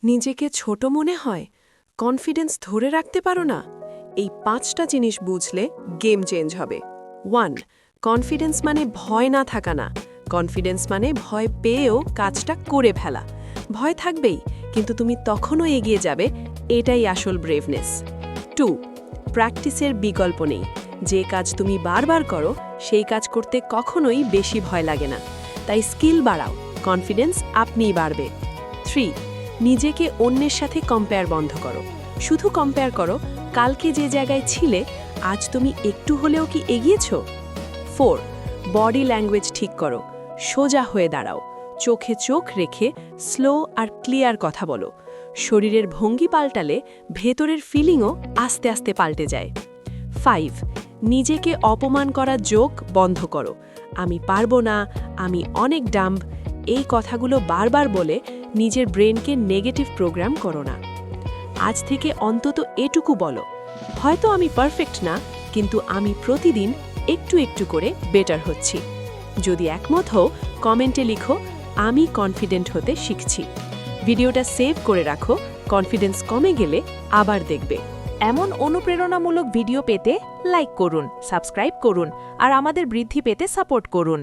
নিজেকে ছোট মনে হয়, কনফিডেন্স ধরে রাখতে পারো না? এই ৫টা জিনিস বুঝলে গেম চেঞ্জ হবে। 1. কনফিডেন্স মানে ভয় না থাকা না। কনফিডেন্স মানে ভয় পেয়েও কাজটা করে ফেলা। ভয় থাকবেই, কিন্তু তুমি তখনও এগিয়ে যাবে, এটাই আসল ব্রেভনেস। 2. প্র্যাকটিসের বিকল্প নেই। যে কাজ তুমি বারবার করো, সেই কাজ করতে কখনোই বেশি ভয় লাগে না। তাই স্কিল বাড়াও, কনফিডেন্স আপনিই বাড়বে। 3. নিজেকে অন্যের সাথে কম্পেয়ার বন্ধ করো। শুধু কম্পেয়ার করো, কালকে যে জায়গায় ছিলে, আজ তুমি একটু হলেও কি এগিয়েছ? 4. বডি ল্যাঙ্গুয়েজ ঠিক করো। সোজা হয়ে দাঁড়াও, চোখে চোখ রেখে স্লো আর ক্লিয়ার কথা বলো। শরীরের ভঙ্গি পাল্টালে ভেতরের ফিলিংও আস্তে আস্তে পাল্টে যায়। 5. নিজেকে অপমান করার জোক বন্ধ করো। আমি পারবো না, আমি অনেক ডাম্ব, এই কথাগুলো বারবার বলে নিজের ব্রেনকে নেগেটিভ প্রোগ্রাম করো না। আজ থেকে অন্তত এটুকু বলো, হয়তো আমি পারফেক্ট না, কিন্তু আমি প্রতিদিন একটু একটু করে বেটার হচ্ছি। যদি একমত হও, কমেন্টে লিখো, আমি কনফিডেন্ট হতে শিখছি। ভিডিওটা সেভ করে রাখো, কনফিডেন্স কমে গেলে আবার দেখবে। এমন অনুপ্রেরণামূলক ভিডিও পেতে লাইক করুন, সাবস্ক্রাইব করুন আর আমাদের বৃদ্ধি পেতে সাপোর্ট করুন।